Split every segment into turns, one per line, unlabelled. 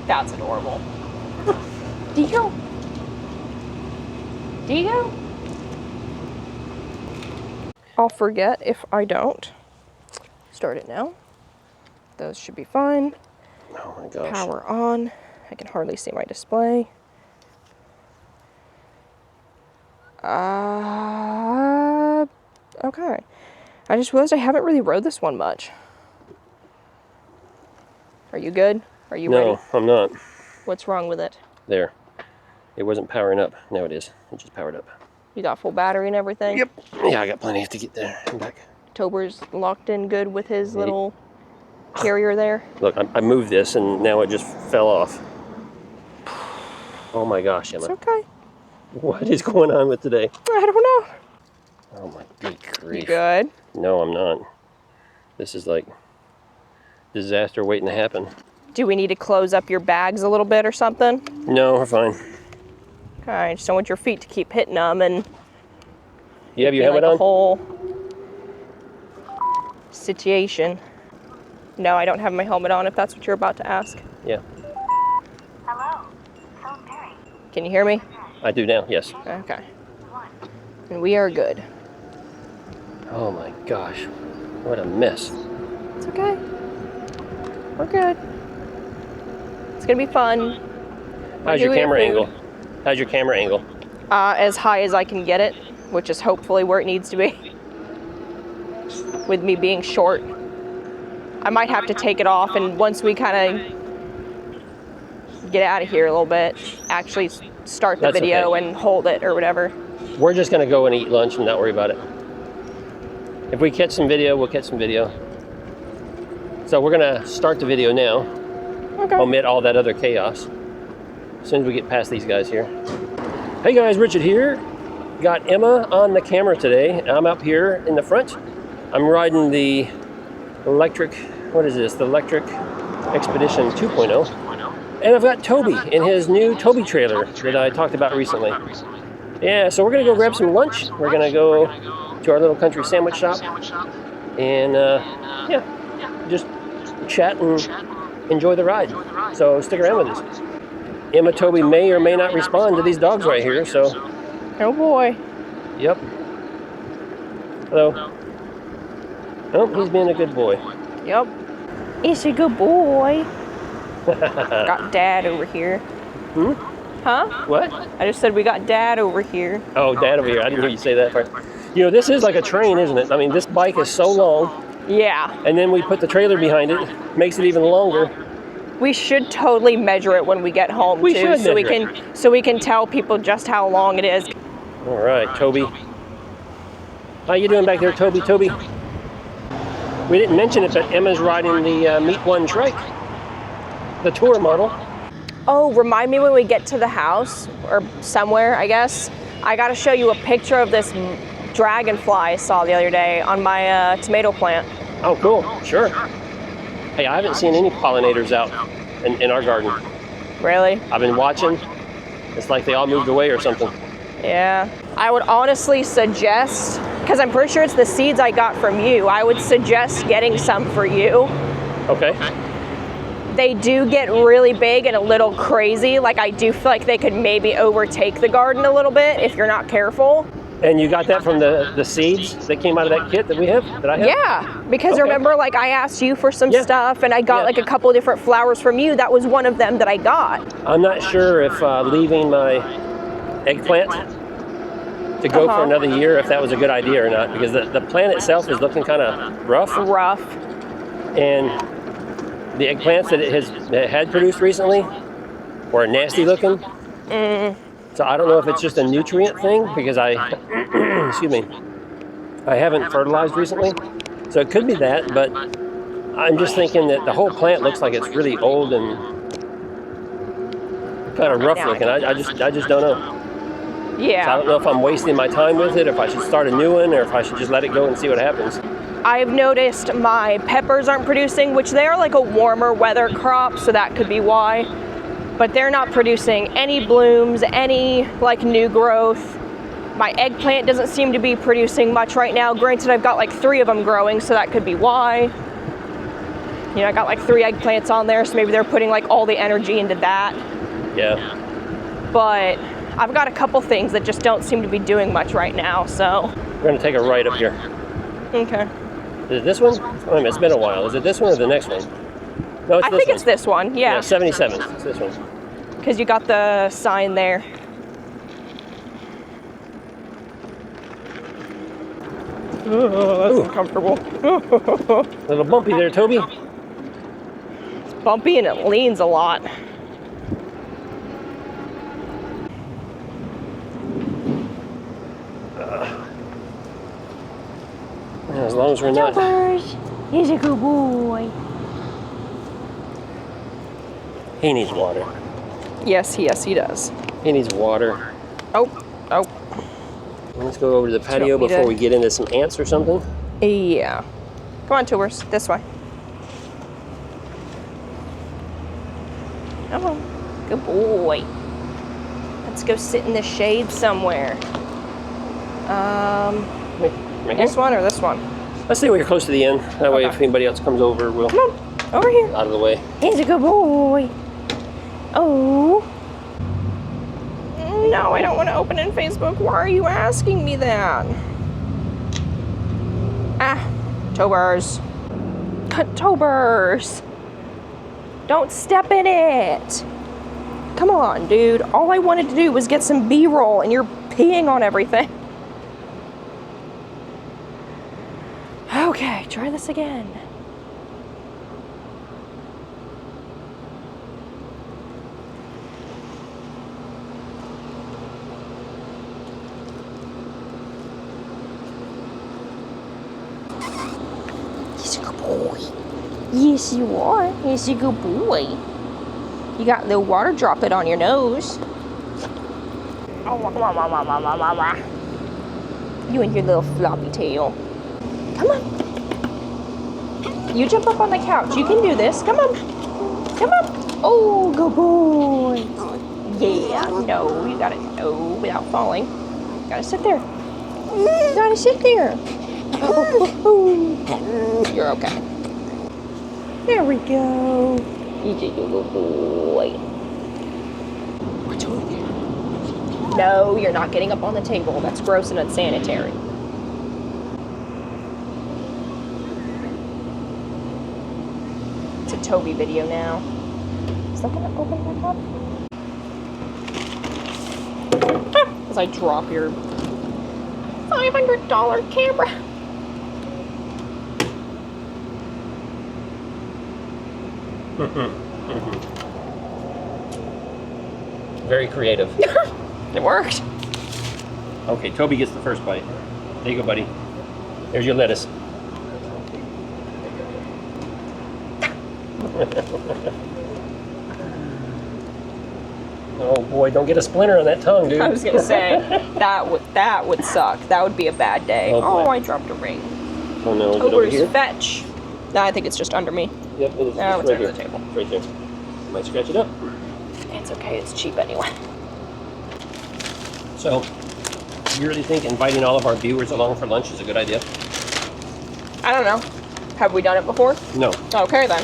That's adorable. Diego? Diego? I'll forget if I don't. Start it now. Those should be fine.
Oh my gosh.
Power on. I can hardly see my display. Okay. I just realized I haven't really rode this one much. Are you good? Are you ready?
No, I'm not.
What's wrong with it?
There. It wasn't powering up. Now it is. It just powered up.
You got full battery and everything?
Yep. Yeah, I got plenty to get there and back.
Tober's locked in good with his little carrier there.
Look, I moved this and now it just fell off. Oh my gosh, Emma.
It's okay.
What is going on with today?
I don't know.
Oh my good grief.
You good?
No, I'm not. This is like disaster waiting to happen.
Do we need to close up your bags a little bit or something?
No, we're fine.
Okay, I just don't want your feet to keep hitting them and
You have your
like
helmet
a
on?
whole situation. No, I don't have my helmet on if that's what you're about to ask.
Yeah.
Hello, phone Perry.
Can you hear me?
I do now, yes.
Okay. And we are good.
Oh my gosh. What a mess.
It's okay. We're good. It's gonna be fun.
How's your camera angle? How's your camera angle?
As high as I can get it, which is hopefully where it needs to be. With me being short. I might have to take it off, and once we kind of get out of here a little bit, actually start the
That's
video
okay.
and hold it or whatever.
We're just gonna go and eat lunch and not worry about it. If we catch some video, we'll catch some video. So we're gonna start the video now.
Okay.
Omit all that other chaos. As soon as we get past these guys here. Hey guys, Richard here. Got Emma on the camera today. I'm up here in the front. I'm riding the electric, what is this? The Electric Expedition 2.0. And I've got Toby in his new Toby trailer that I talked about recently. Yeah, so we're gonna go grab some lunch. We're gonna go to our little country sandwich shop. And yeah, just chat and enjoy the ride. So stick around with us. Emma Toby may or may not respond to these dogs right here, so.
Oh boy.
Yep. Hello. Oh, he's being a good boy.
Yep. He's a good boy. Got Dad over here.
Hmm?
Huh?
What?
I just said we got Dad over here.
Oh, Dad over here. I didn't hear you say that part. You know, this is like a train, isn't it? I mean, this bike is so long,
Yeah.
and then we put the trailer behind it, makes it even longer.
We should totally measure it when we get home
We
too,
should
so we
measure
can tell people just how long it is.
All right, Toby. How you doing back there, Toby? Toby? We didn't mention it, but Emma's riding the Meet One trike, the tour model.
Oh, remind me when we get to the house or somewhere, I guess. I got to show you a picture of this dragonfly I saw the other day on my tomato plant.
Oh, cool. Sure. Hey, I haven't seen any pollinators out in our garden.
Really?
I've been watching. It's like they all moved away or something.
Yeah. I would honestly suggest, because I'm pretty sure it's the seeds I got from you, I would suggest getting some for you.
Okay.
They do get really big and a little crazy. Like, I do feel like they could maybe overtake the garden a little bit if you're not careful.
And you got that from the seeds that came out of that kit that I have?
Yeah, because
Okay.
remember, like, I asked you for some
Yeah.
stuff and I got
Yeah.
like a couple different flowers from you. That was one of them that I got.
I'm not sure if leaving my eggplant to go for another year, if that was a good idea or not, because the plant itself is looking kind of rough. And the eggplants that it had produced recently were nasty looking. So I don't know if it's just a nutrient thing, because excuse me, I haven't fertilized recently. So it could be that, but I'm just thinking that the whole plant looks like it's really old and kind of rough looking. I just don't know.
Yeah.
So I don't know if I'm wasting my time with it, if I should start a new one, or if I should just let it go and see what happens.
I've noticed my peppers aren't producing, which they are like a warmer weather crop, so that could be why. But they're not producing any blooms, any like new growth. My eggplant doesn't seem to be producing much right now. Granted, I've got like 3 of them growing, so that could be why. You know, I got like 3 eggplants on there, so maybe they're putting like all the energy into that.
Yeah.
But I've got a couple things that just don't seem to be doing much right now, so.
We're gonna take a right up here.
Okay.
Is it this one? Wait a minute, it's been a while. Is it this one or the next one? No, it's
I
this
think
one.
it's this one, yeah.
77. It's this one.
Because you got the sign there. Oh, that's uncomfortable.
A little bumpy there, Toby.
It's bumpy and it leans a lot.
As long as we're not.
He's a good boy.
He needs water.
Yes, he does.
He needs water.
Oh.
Let's go over to the patio
want me
before
to-
we get into some ants or something.
Yeah. Come on, Tours. This way. Come on. Good boy. Let's go sit in the shade somewhere.
Right here?
This one or this one?
Let's stay when you're close to the end. That way,
Okay.
if anybody else comes over, we'll
Come on. Over here.
out of the way.
He's a good boy. Oh. No, I don't want to open in Facebook. Why are you asking me that? Ah, Tobers. Tobers. Don't step in it. Come on, dude. All I wanted to do was get some B-roll and you're peeing on everything. Okay, try this again. He's a good boy. Yes, you are. He's a good boy. You got a little water droplet on your nose. You and your little floppy tail. Come on. You jump up on the couch. You can do this. Come on. Come on. Oh, good boy. Yeah, no, you gotta no without falling. You gotta sit there. You gotta sit there. You're okay. There we go. He's a good boy. What's over there? No, you're not getting up on the table. That's gross and unsanitary. It's a Toby video now. Is that gonna open back up? As I drop your $500 camera.
Very creative.
It worked.
Okay, Toby gets the first bite. There you go, buddy. There's your lettuce. Oh boy, don't get a splinter on that tongue, dude.
I was gonna say that would suck. That would be a bad day.
Oh, boy.
Oh, I dropped a ring.
Oh no, is it over
Tober's
here?
fetch. No, I think it's just under me.
Yep, it is.
No, it's
right
under
here.
the table.
It's right there. Might scratch it up.
It's okay. It's cheap anyway.
So, you really think inviting all of our viewers along for lunch is a good idea?
I don't know. Have we done it before?
No.
Okay then.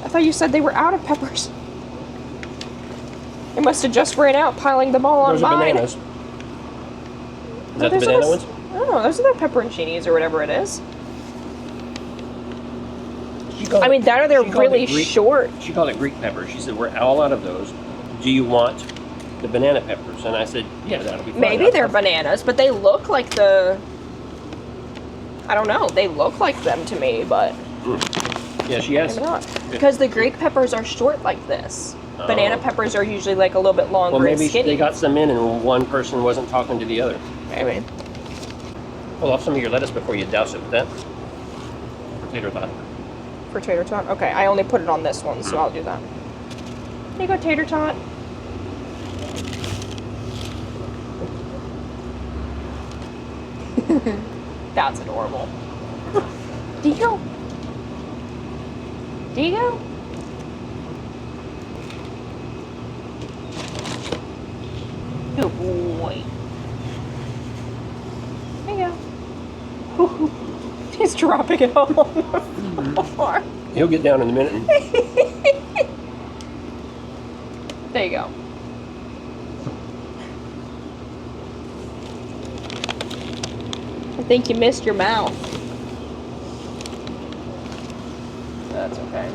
I thought you said they were out of peppers. They must have just ran out, piling them all on
Those are
mine.
bananas. Is
No,
that the
those are
banana
the-
ones?
Oh, those are the pepperoncinis or whatever it is.
She called
I mean,
it-
that or they're
she called
really
it Greek-
short.
She called it Greek pepper. She said, we're all out of those. Do you want the banana peppers? And I said, yeah, that'll be fine.
Maybe they're bananas, but they look like the. I don't know. They look like them to me, but
Yeah, she asked.
maybe not. Because the Greek peppers are short like this. Banana peppers are usually like a little bit longer
Well,
and
maybe
skinny.
they got some in and one person wasn't talking to the other.
Maybe.
Pull off some of your lettuce before you douse it with that. Tater tot.
For tater tot? Okay, I only put it on this one, so I'll do that. Here you go, tater tot. That's adorable. Digo. Digo. Good boy. There you go. dropping it all on the floor.
He'll get down in a minute.
There you go. I think you missed your mouth. That's okay.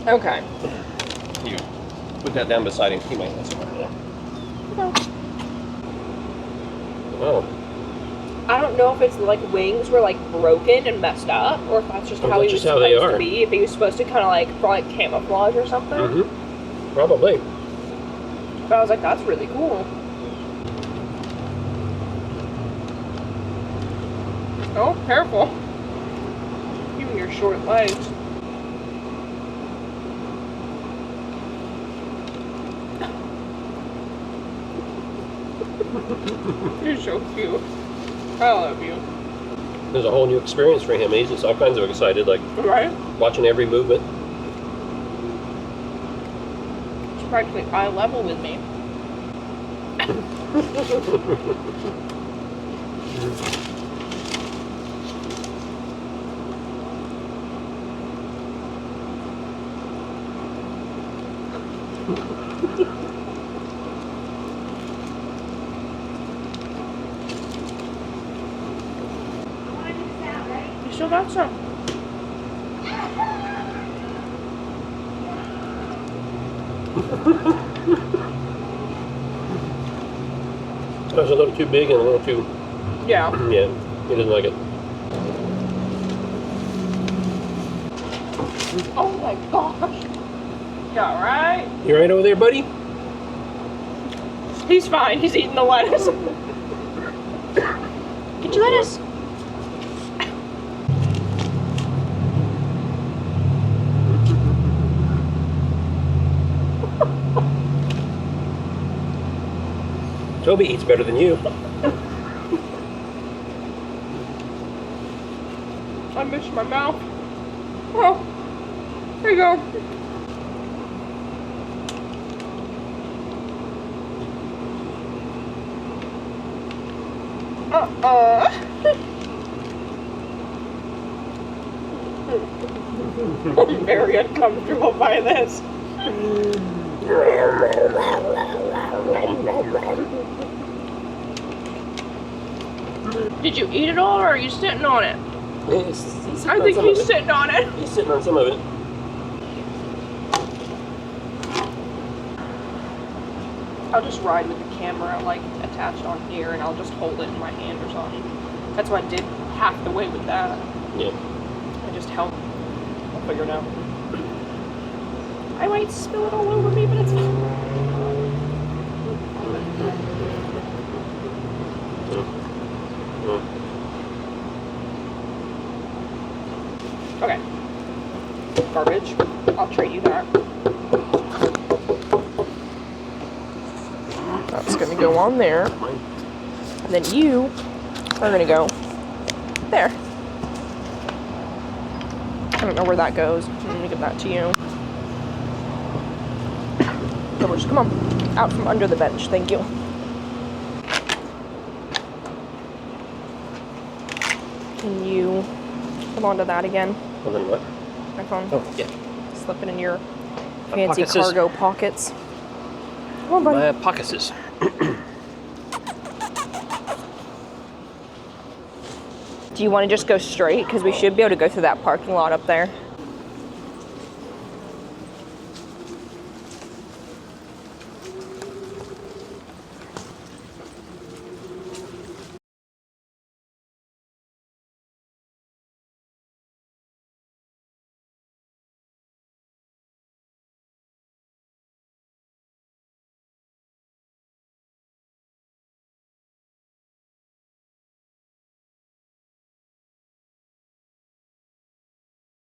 Okay.
You put that down beside him. He might have some of that.
Okay.
Oh.
I don't know if it's like wings were like broken and messed up, or if that's just how he was
how they
supposed
are.
to be. If he was supposed to kind of like for like camouflage or something.
Mm-hmm. Probably.
But I was like, that's really cool. Oh, careful! You and your short legs. You're so cute. I love you.
There's a whole new experience for him. He's just all kinds of excited, like
Right?
watching every movement.
It's practically eye level with me. You still got some.
That was a little too big and a little too...
Yeah.
Yeah, he doesn't like it.
Oh my gosh. You alright?
You right over there, buddy?
He's fine. He's eating the lettuce. Get your lettuce.
Toby eats better than you.
I missed my mouth. Oh, there you go. I'm very uncomfortable by this. Did you eat it all, or are you sitting on it? I think he's sitting on it.
He's sitting on some of it.
I'll just ride with the camera like attached on here, and I'll just hold it in my hand or something. That's what I did half the way with that.
Yeah.
I just held. I'll figure it out. I might spill it all over me, but it's fine. Okay. Garbage. I'll trade you that. That's gonna go on there. And then you are gonna go there. I don't know where that goes. I'm gonna give that to you. Garbage, come on. Out from under the bench. Thank you. Can you hold on to that again?
Well, then what?
My phone.
Oh, yeah.
Slip it in your fancy
pocketses.
cargo pockets. Come on, buddy.
My pocketses.
Do you want to just go straight? Because we should be able to go through that parking lot up there.